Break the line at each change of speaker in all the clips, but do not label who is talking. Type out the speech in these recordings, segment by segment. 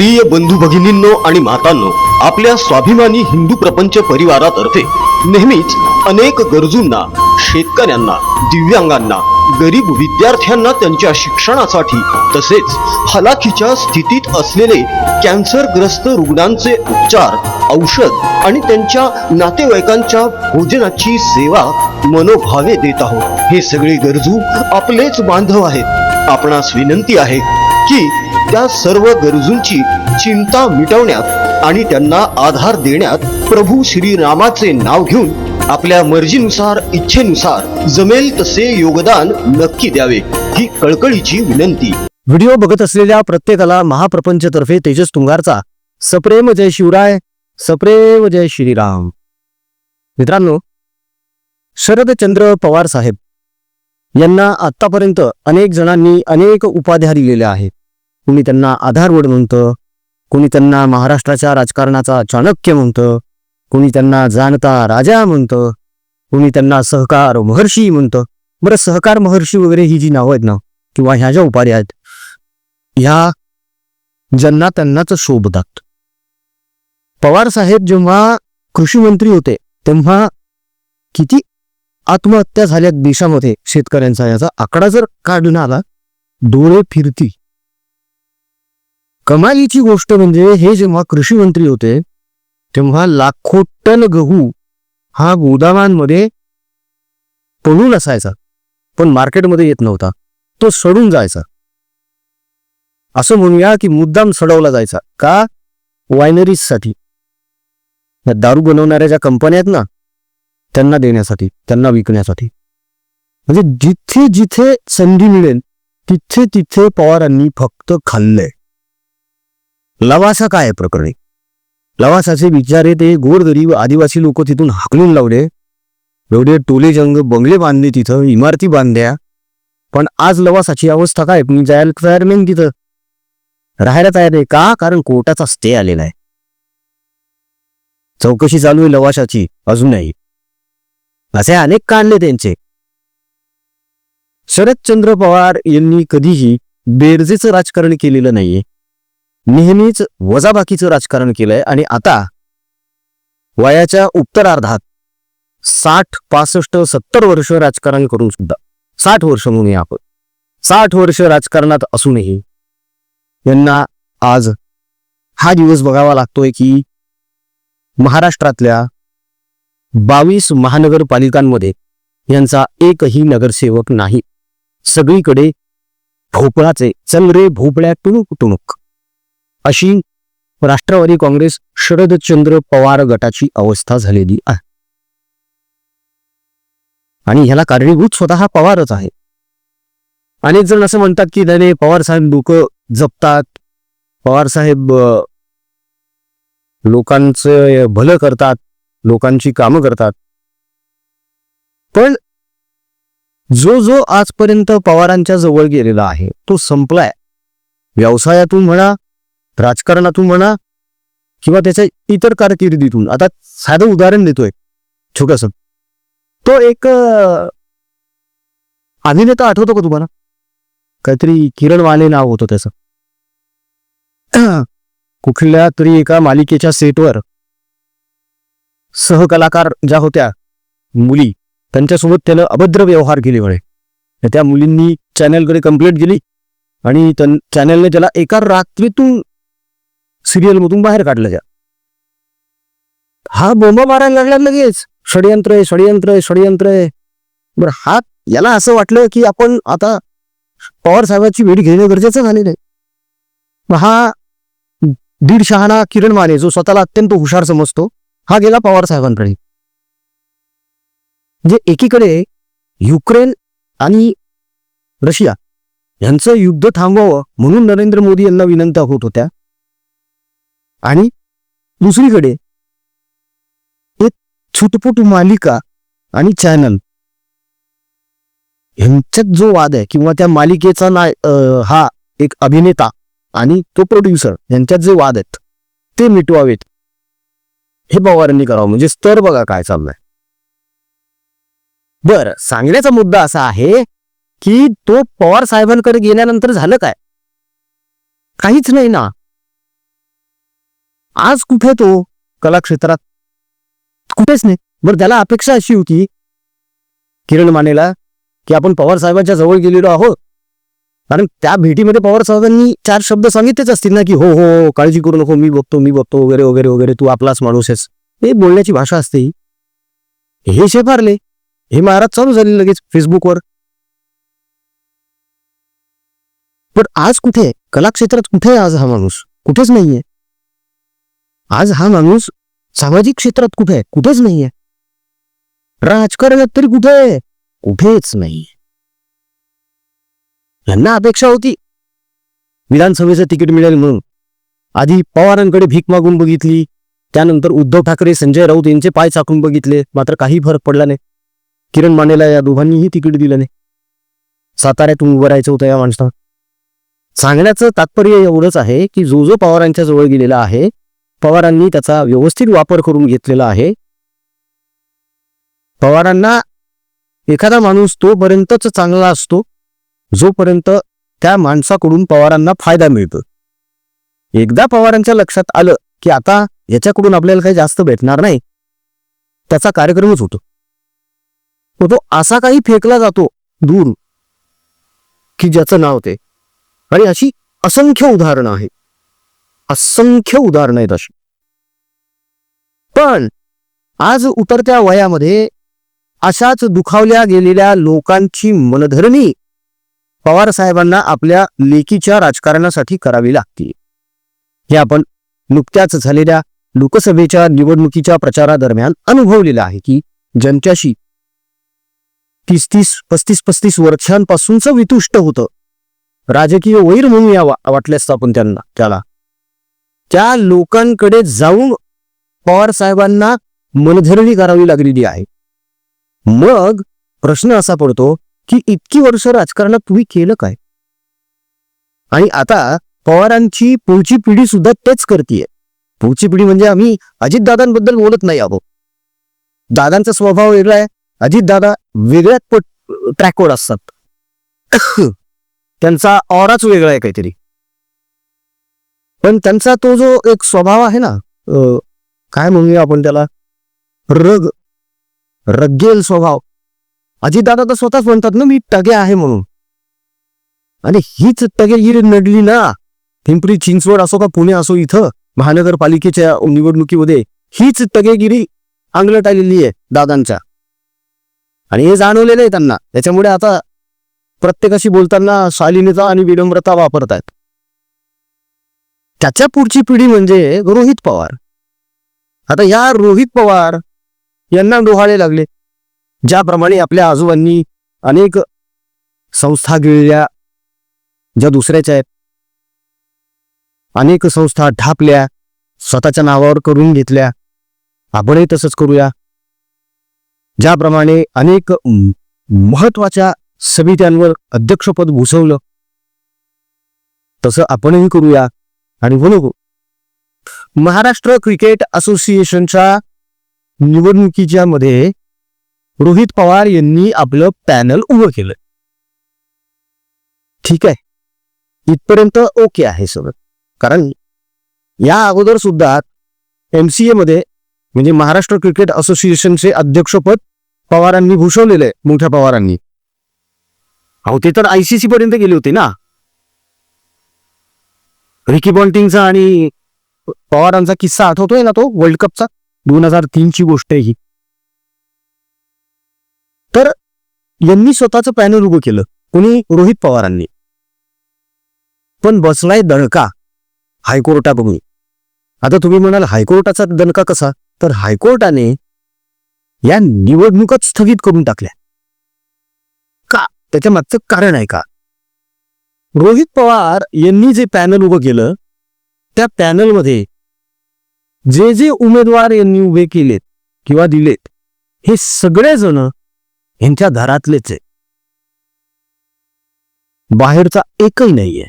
प्रिय बंधू भगिनींनो आणि मातांनो, आपल्या स्वाभिमानी हिंदू प्रपंच परिवारातर्फे नेहमीच अनेक गरजूंना, शेतकऱ्यांना, दिव्यांगांना, गरीब विद्यार्थ्यांना त्यांच्या शिक्षणासाठी तसेच हलाखीच्या स्थितीत असलेले कॅन्सरग्रस्त रुग्णांचे उपचार, औषध आणि त्यांच्या नातेवाईकांच्या भोजनाची सेवा मनोभावे देत आहोत. हे सगळे गरजू आपलेच बांधव आहेत. आपणास विनंती आहे की त्या सर्व गरजूंची चिंता मिटवण्यात आणि त्यांना आधार देण्यात प्रभू श्रीरामाचे नाव घेऊन आपल्या मर्जीनुसार, इच्छेनुसार जमेल तसे योगदान नक्की द्यावे, ही कळकळीची विनंती.
व्हिडिओ बघत असलेल्या प्रत्येकाला महाप्रपंचतर्फे तेजस तुंगारचा सप्रेम जय शिवराय, सप्रेम जय श्रीराम. मित्रांनो, शरदचंद्र पवार साहेब यांना आतापर्यंत अनेक जणांनी अनेक उपाध्या दिलेल्या आहेत. कुणी त्यांना आधारवड म्हणतं, कुणी त्यांना महाराष्ट्राच्या राजकारणाचा चाणक्य म्हणतं, कुणी त्यांना जाणता राजा म्हणतं, कुणी त्यांना सहकार महर्षी म्हणतं. बरं, सहकार महर्षी वगैरे ही जी नावं आहेत ना, किंवा ह्या ज्या उपाध्या आहेत, ह्या ज्यांना त्यांनाच शोभतात. पवार साहेब जेव्हा कृषी मंत्री होते तेव्हा किती आत्महत्या झाल्या देशामध्ये शेतकऱ्यांचा, याचा आकडा जर काढून आला डोळे फिरती. कमालीची गोष्ट म्हणजे हे जेव्हा कृषी मंत्री होते तेव्हा लाखो टन गहू हा गोदामांमध्ये पडून असायचा, पण मार्केटमध्ये येत नव्हता, तो सडून जायचा. असं म्हणूया की मुद्दाम सडवला जायचा. का? वायनरीजसाठी, दारू बनवणाऱ्या ज्या कंपन्या आहेत ना, त्यांना देण्यासाठी, त्यांना विकण्यासाठी. म्हणजे जिथे जिथे संधी मिळेल तिथे तिथे पवारांनी फक्त खाल्लंय. लवासा काय प्रकरणी, लवासाचे बिचारे ते गोरगरीब आदिवासी लोक तिथून हाकलून लावले. एवढे टोले जंग बंगले बांधले, तिथं इमारती बांधल्या. पण आज लवासाची अवस्था काय? मी जायला तयार नाही, तिथं राहायला तयार नाही. का? कारण कोर्टाचा स्टे आलेला आहे. चौकशी चालू आहे लवासाची अजूनही. असे अनेक काढले त्यांचे. शरदचंद्र पवार यांनी कधीही बेरजेचं राजकारण केलेलं नाहीये, नेहमीच वजाबाकीचं राजकारण केलंय. आणि आता वयाच्या उत्तरार्धात 60, 65, 70 वर्ष राजकारण करून सुद्धा, 60 वर्ष म्हणूया आपण, 60 वर्ष राजकारणात असूनही यांना आज हा दिवस बघावा लागतोय की महाराष्ट्रातल्या 22 महानगरपालिकांमध्ये यांचा एकही नगरसेवक नाही. सगळीकडे भोपळाचे, चल रे भोपळ्या टुणूक टुणूक, अशी राष्ट्रवादी काँग्रेस शरदचंद्र पवार गटाची अवस्था झालेली आहे. आणि ह्याला कारणीभूत स्वतः पवारच आहे. अनेक जण असं म्हणतात की नाही, पवार साहेब डोकं जपतात, पवार साहेब लोकांचं भलं करतात, लोकांची कामं करतात. पण जो जो आजपर्यंत पवारांच्या जवळ गेलेला आहे तो संपलाय. व्यवसायातून म्हणा, राजकारणातून म्हणा, किंवा त्याच्या इतर कारकिर्दीतून. आता साधं उदाहरण देतोय छोटंसं. तो एक अभिनेता आठवतो का तुम्हाला? काहीतरी किरण वाले नाव होतं त्याचं. कुठल्या तरी एका मालिकेच्या सेटवर सहकलाकार ज्या होत्या मुली, त्यांच्यासोबत त्यानं अभद्र व्यवहार केले म्हणे. त्या मुलींनी चॅनलकडे कंप्लेंट केली आणि चॅनलने त्याला एका रात्रीतून सिरियल मधून बाहेर काढलं. हा बोंबा मारायला लागला लगेच, षडयंत्र आहे, षडयंत्र आहे, षडयंत्र आहे. बरं, हा याला असं वाटलं की आपण आता पवार साहेबांची भेट घेणं गरजेचं झालेलं आहे. हा दीड शहाणा किरण माने, जो स्वतःला अत्यंत हुशार समजतो, हा गेला पवार साहेबांकडे. म्हणजे एकीकडे युक्रेन आणि रशिया यांचं युद्ध थांबवावं म्हणून नरेंद्र मोदी यांना विनंत्या होत होत्या, आणि दुसरीकडे एक छुटपुट मालिका आणि चॅनल यांच्यात जो वाद आहे, किंवा त्या मालिकेचा हा एक अभिनेता आणि तो प्रोड्युसर यांच्यात जे वाद आहेत ते मिटवावेत, हे पवारांनी करावं. म्हणजे स्तर बघा काय चाललंय. बरं, सांगण्याचा मुद्दा असा आहे की तो पवार साहेबांकडे गेल्यानंतर झालं काय? काहीच नाही ना. आज कुठे तो कला क्षेत्रात? कुठेच नाही. बरं, त्याला अपेक्षा अशी होती किरण मानेला की आपण पवार साहेबांच्या जवळ गेलेलो आहोत, कारण त्या भेटीमध्ये पवार साहेबांनी 4 शब्द सांगितलेच असतील ना, की हो हो काळजी करू नको, मी बघतो वगैरे वगैरे वगैरे, तू आपलाच माणूस आहेस. हे बोलण्याची भाषा असते. हे शेफारले, हे महाराज चालू झाले लगेच फेसबुकवर. पण आज कुठे, कला क्षेत्रात कुठे आहे आज हा माणूस? कुठेच नाहीये. आज हा माणूस सामाजिक क्षेत्रात कुठे आहे? कुठेच नाहीये. राजकारणात तरी कुठे आहे? कुठेच नाही. यांना अपेक्षा होती विधानसभेचं तिकीट मिळेल म्हणून. आधी पवारांकडे भीक मागून बघितली, त्यानंतर उद्धव ठाकरे, संजय राऊत यांचे पाय चाकून बघितले, मात्र काही फरक पडला नाही. किरण मानेला या दोघांनीही तिकीट दिलं नाही. साताऱ्यातून उभं राहायचं होतं या माणसाला. सांगण्याचं तात्पर्य एवढंच आहे की जो जो पवारांच्या जवळ गेलेला आहे, पवारांनी त्याचा व्यवस्थित वापर करून घेतलेला आहे. पवारांना एखादा माणूस तोपर्यंतच चांगला असतो जोपर्यंत त्या माणसाकडून पवारांना फायदा मिळतो. एकदा पवारांच्या लक्षात आलं की आता याच्याकडून आपल्याला काही जास्त भेटणार नाही, त्याचा कार्यक्रमच होतो. तो असा काही फेकला जातो दूर की ज्याचं नाव ते. आणि अशी असंख्य उदाहरणं आहेत, असंख्य उदाहरणं आहेत अशी. पण आज उतरत्या वयामध्ये अशाच दुखावल्या गेलेल्या लोकांची मनधरणी पवार साहेबांना आपल्या लेकीच्या राजकारणासाठी करावी लागते. हे आपण नुकत्याच झालेल्या लोकसभेच्या निवडणुकीच्या प्रचारादरम्यान अनुभवलेलं आहे की जनतेशी 30-35 वर्षांपासूनच वितुष्ट होतं. राजकीय वैर म्हणूया वाटल्यास आपण त्याला त्या लोकांकडे जाऊन पवार साहेबांना मनधरणी करावी लागलेली आहे. मग प्रश्न असा पडतो की इतकी वर्ष राजकारणात तुम्ही केलं काय? आणि आता पवारांची पुढची पिढी सुद्धा तेच करतीये. पुढची पिढी म्हणजे आम्ही अजितदादांबद्दल बोलत नाही आहोत. दादांचा स्वभाव वेगळा आहे, अजितदादा वेगळ्याच ट्रॅकवर असतात. त्यांचा ऑराच वेगळा आहे काहीतरी. पण त्यांचा तो जो एक स्वभाव आहे ना, काय म्हणूया आपण त्याला, रग्गेल स्वभाव. अजितदादा तर स्वतःच म्हणतात ना, मी टगे आहे म्हणून. आणि हीच टगेगिरी नडली ना, पिंपरी चिंचवड असो का पुणे असो, इथं महानगरपालिकेच्या निवडणुकीमध्ये हीच टगेगिरी अंगलट आलेली आहे दादांच्या. आणि हे जाणवलेलं आहे त्यांना. त्याच्यामुळे आता प्रत्येकाशी बोलताना शालीनता आणि विनम्रता वापरतात. त्याच्या पुढची पिढी म्हणजे रोहित पवार. आता या रोहित पवार यांना डोहाळे लागले. ज्याप्रमाणे आपल्या आजोबांनी अनेक संस्था गिळल्या ज्या दुसऱ्याच्या आहेत, अनेक संस्था ढापल्या, स्वतःच्या नावावर करून घेतल्या, आपणही तसंच करूया. ज्याप्रमाणे अनेक महत्वाच्या समित्यांवर अध्यक्षपद भूषवलं, तसं आपणही करूया. आणि म्हणून महाराष्ट्र क्रिकेट असोसिएशनच्या निवडणुकीच्या मध्ये रोहित पवार यांनी आपलं पॅनल उभं केलं. ठीक आहे, इथपर्यंत ओके आहे सगळं. कारण या अगोदर सुद्धा MCA मध्ये म्हणजे महाराष्ट्र क्रिकेट असोसिएशनचे अध्यक्षपद पवारांनी भूषवलेलं आहे, मोठ्या पवारांनी. अहो, ते तर ICC पर्यंत गेले होते ना. रिकी पॉन्टिंगचा आणि पवारांचा किस्सा आठवतोय ना, तो वर्ल्ड कपचा 2003 ची गोष्ट आहे ही. तर यांनी स्वतःचं पॅनल उभं केलं, कोणी, रोहित पवारांनी. पण बसलाय दणका हायकोर्टाकडून. आता तुम्ही म्हणाल हायकोर्टाचा दणका कसा? तर हायकोर्टाने या निवडणुकाच स्थगित करून टाकल्या. का? त्याच्या मागचं कारण आहे का? रोहित पवार यांनी जे पॅनल उभं केलं, त्या पॅनलमध्ये जे जे उमेदवार यांनी उभे केलेत किंवा दिलेत, हे सगळेजण यांच्या घरातलेच आहे, बाहेरचा एकही नाहीये.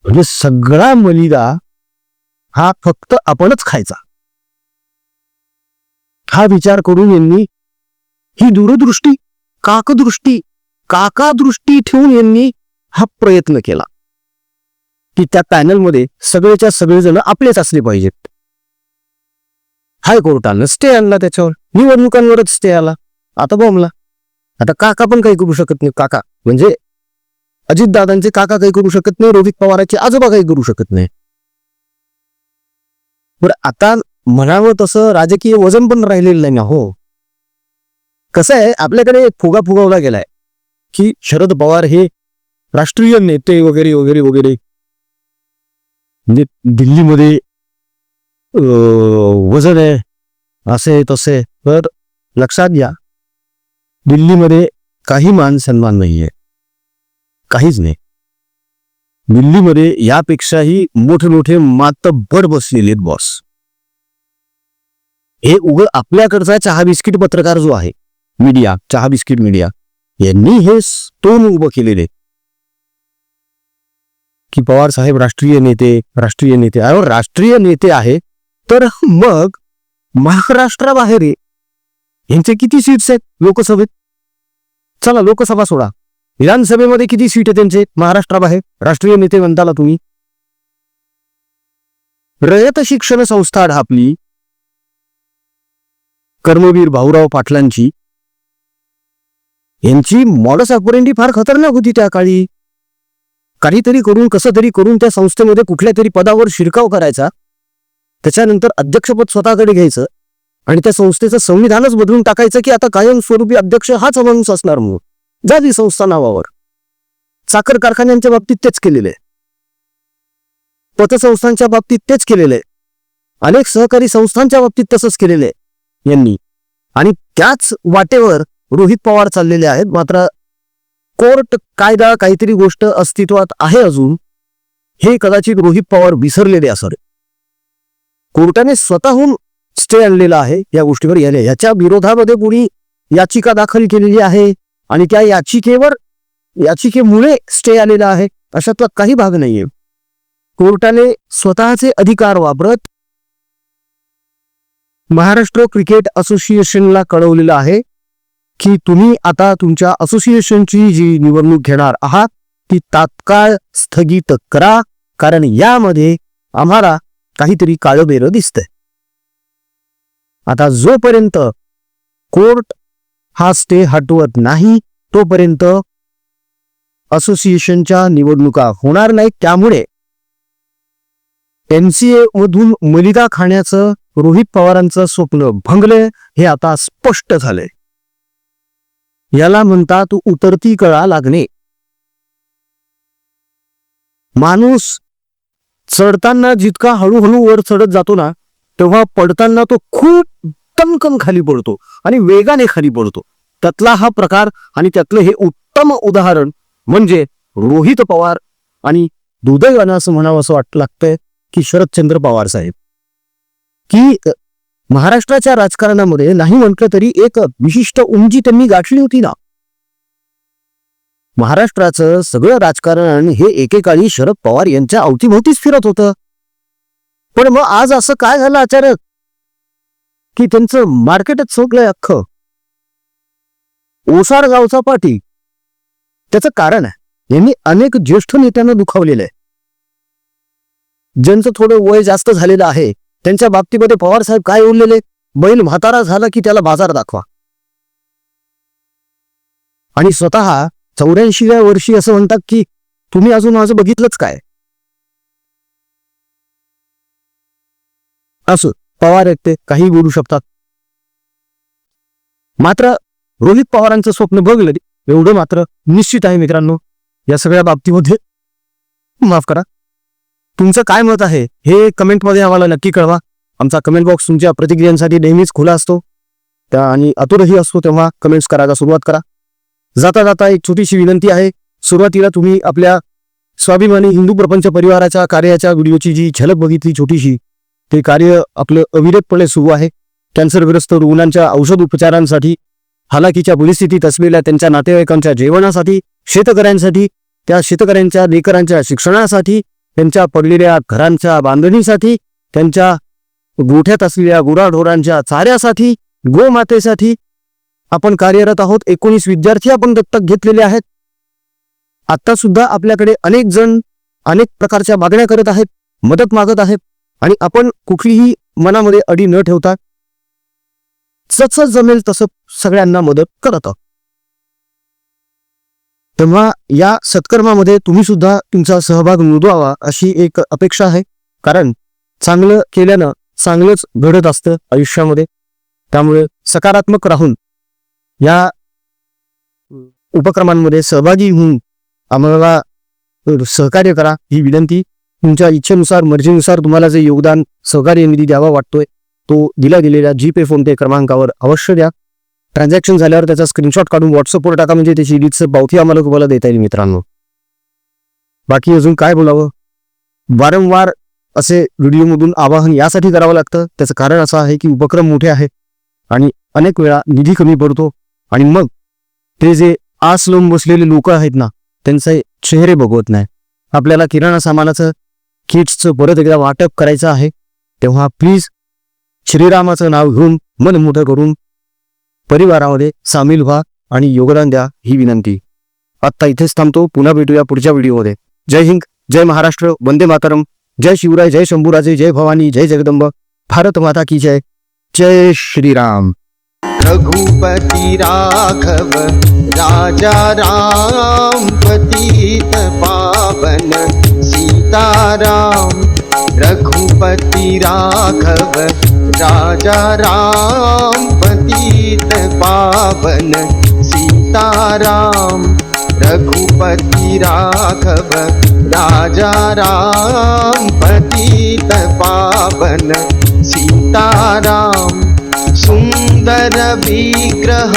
म्हणजे सगळा मलिदा हा फक्त आपणच खायचा, हा विचार करून यांनी ही दूरदृष्टी, काकादृष्टी ठेवून यांनी हा प्रयत्न केला. की त्या पॅनलमध्ये सगळेच्या सगळेजण आपलेच असले पाहिजेत. हायकोर्टानं स्टे आणला त्याच्यावर, निवडणुकांवरच स्टे आला. आता बोंबला. आता काका पण काही करू शकत नाही. काका म्हणजे अजितदादांचे काका काही करू शकत नाही, रोहित पवारांचे आजोबा काही करू शकत नाही. बरं आता म्हणावं तसं राजकीय वजन पण राहिलेलं नाही ना. हो, कसं आहे, आपल्याकडे एक फुगा फुगवला गेलाय की शरद पवार हे राष्ट्रीय नेते वगैरे वगैरे वगैरे. म्हणजे दिल्लीमध्ये वजन आहे, असे तसे. तर लक्षात घ्या, दिल्लीमध्ये काही मान सन्मान नाहीये, काहीच नाही. दिल्लीमध्ये यापेक्षाही मोठे मोठे मातब्बर बसलेले बॉस. हे उघड आपल्याकडचा चहा बिस्किट पत्रकार जो आहे, मीडिया, चहा बिस्किट मीडिया, यांनी हे तोंड उभं केलेले की पवार साहेब राष्ट्रीय नेते, राष्ट्रीय नेते. अरे राष्ट्रीय नेते आहे तर मग महाराष्ट्राबाहेर यांचे किती सीट्स आहेत लोकसभेत? चला लोकसभा सोडा, विधानसभेमध्ये किती सीट आहे त्यांचे महाराष्ट्राबाहेर? राष्ट्रीय नेते म्हणताला तुम्ही. रयत शिक्षण संस्था ढापली कर्मवीर भाऊराव पाटलांची. यांची मॉडस ऑपरेंडी फार खतरनाक होती त्या काळी. काहीतरी करून कसं तरी करून त्या संस्थेमध्ये कुठल्या तरी पदावर शिरकाव करायचा, त्याच्यानंतर अध्यक्षपद स्वतःकडे घ्यायचं आणि त्या संस्थेचं संविधानच बदलून टाकायचं की आता कायमस्वरूपी अध्यक्ष हाच माणूस असणार म्हणून. जाती संस्था नावावर. साखर कारखान्यांच्या बाबतीत तेच केलेले, पतसंस्थांच्या बाबतीत तेच केलेले, अनेक सहकारी संस्थांच्या बाबतीत तसंच केलेले यांनी. आणि त्याच वाटेवर रोहित पवार चाललेले आहेत. मात्र कोर्ट कायदा काहीतरी गोष्ट अस्तित्वात आहे अजून, हे कदाचित रोहित पवार विसरलेले असर. कोर्टाने स्वतःहून स्टे आणलेला आहे या गोष्टीवर. याच्या विरोधामध्ये कोणी याचिका दाखल केलेली आहे आणि त्या याचिकेमुळे स्टे आलेला आहे अशातला काही भाग नाहीये. कोर्टाने स्वतःचे अधिकार वापरत महाराष्ट्र क्रिकेट असोसिएशनला कळवलेलं आहे की तुम्ही आता तुमच्या असोसिएशनची जी निवडणूक घेणार आहात ती तात्काळ स्थगित करा, कारण यामध्ये आम्हाला काहीतरी काळबेरं दिसतंय. आता जोपर्यंत कोर्ट हा स्टे हटवत नाही तोपर्यंत असोसिएशनच्या निवडणुका होणार नाहीत. त्यामुळे NCA मधून मलिदा खाण्याचं रोहित पवारांचं स्वप्न भंगलंय हे आता स्पष्ट झालंय. याला म्हणतात उतरती कळा लागणे. माणूस चढताना जितका हळूहळू वर चढत जातो ना, तेव्हा पडताना तो खूप टमकन खाली पडतो आणि वेगाने खाली पडतो. त्यातला हा प्रकार आणि त्यातलं हे उत्तम उदाहरण म्हणजे रोहित पवार. आणि दुर्दैवानं असं म्हणावं असं लागतंय की शरदचंद्र पवार साहेब, की महाराष्ट्राच्या राजकारणामध्ये नाही म्हटलं तरी एक विशिष्ट उंची त्यांनी गाठली होती ना. महाराष्ट्राचं सगळं राजकारण हे एकेकाळी शरद पवार यांच्या अवतीभोवतीच फिरत होतं. पण मग आज असं काय झालं अचानक की त्यांचं मार्केटच सोडलंय अख्खं. ओसार गावचा पाटी त्याचं कारण आहे, यांनी अनेक ज्येष्ठ नेत्यांना दुखावलेलं आहे. ज्यांचं थोडं वय जास्त झालेलं आहे त्यांच्या बाबतीमध्ये पवार साहेब काय बोललेले, बैल म्हातारा झाला की त्याला बाजार दाखवा. आणि स्वतः 84व्या वर्षी असं म्हणतात की तुम्ही अजून माझं बघितलंच काय. असं पवार आहेत ते काही बोलू शकतात. मात्र रोहित पवारांचं स्वप्न बघलं एवढं मात्र निश्चित आहे मित्रांनो. या सगळ्या बाबतीमध्ये माफ करा, तुमचं काय मत आहे हे कमेंटमध्ये आम्हाला नक्की कळवा. आमचा कमेंट बॉक्स तुमच्या प्रतिक्रियांसाठी नेहमीच खुला असतो आणि आतुरही असतो, तेव्हा कमेंट्स करायला सुरुवात करा. जाता जाता एक छोटीशी विनंती आहे. सुरुवातीला तुम्ही आपल्या स्वाभिमानी हिंदू प्रपंच परिवाराच्या कार्याच्या व्हिडिओची जी झलक बघितली छोटीशी, ते कार्य आपलं अविरतपणे सुरू आहे. कॅन्सरग्रस्त रुग्णांच्या औषध उपचारांसाठी, हालाकीच्या परिस्थितीत असलेल्या त्यांच्या नातेवाईकांच्या जेवणासाठी, शेतकऱ्यांसाठी, त्या शेतकऱ्यांच्या लेकरांच्या शिक्षणासाठी, त्यांच्या पडलेल्या घरांच्या बांधणीसाठी, त्यांच्या गोठ्यात असलेल्या गुराढोरांच्या चाऱ्यासाठी, गोमातेसाठी आपण कार्यरत आहोत. 19 विद्यार्थी आपण दत्तक घेतलेले आहेत. आता सुद्धा आपल्याकडे अनेक जण अनेक प्रकारच्या मागण्या करत आहेत, मदत मागत आहेत आणि आपण कुठलीही मनामध्ये अडी न ठेवता जसं जमेल तसं सगळ्यांना मदत करत आहोत. तेव्हा या सत्कर्मामध्ये तुम्ही सुद्धा तुमचा सहभाग नोंदवावा अशी एक अपेक्षा आहे. कारण चांगलं केल्यानं चांगलंच घडत असतं आयुष्यामध्ये. त्यामुळे सकारात्मक राहून या उपक्रमांमध्ये सहभागी होऊन आम्हाला सहकार्य करा ही विनंती. तुमच्या इच्छेनुसार मर्जीनुसार तुम्हाला जे योगदान सहकार्य निधी द्यावा वाटतोय तो दिला गेलेल्या जीपे फोनपे क्रमांकावर अवश्य द्या. ट्रान्झॅक्शन झाल्यावर त्याचा स्क्रीनशॉट काढून व्हॉट्सअपवर टाका, म्हणजे त्याची रीतसर पावती आम्हाला तुम्हाला देता येईल मित्रांनो. बाकी अजून काय बोलावं, वारंवार असे व्हिडिओमधून आवाहन यासाठी करावं लागतं. त्याचं कारण असं आहे की उपक्रम मोठे आहे आणि अनेक वेळा निधी कमी पडतो आणि मग ते जे आस लावून बसलेले लोक आहेत ना त्यांचे चेहरे बघवत नाही. आपल्याला किराणा सामानाचं किट्सचं परत एकदा वाटप करायचं आहे. तेव्हा प्लीज श्रीरामाचं नाव घेऊन मन मोठं करून परिवारामध्ये सामील व्हा आणि योगदान द्या ही विनंती. आत्ता इथेच थांबतो. पुन्हा भेटूया पुढच्या व्हिडिओमध्ये. जय हिंद, जय महाराष्ट्र, वंदे मातरम, जय शिवराय, जय शंभूराजे, जय भवानी, जय जगदंब, भारत माता की जय. जय श्रीराम.
रघुपति राघव राजा राम, पतित पावन सीताराम. रघुपति राघव राजा राम, पतित पावन सीताराम. रघुपति राघव राजा राम, पतित पावन सीताराम. सुंदर विग्रह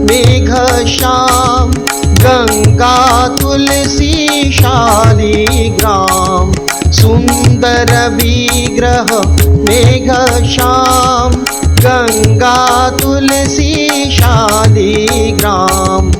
मेघ श्याम, गंगा तुलसी शालिग्राम. सुंदर विग्रह मेघ श्याम, गंगा तुलसी शालिग्राम.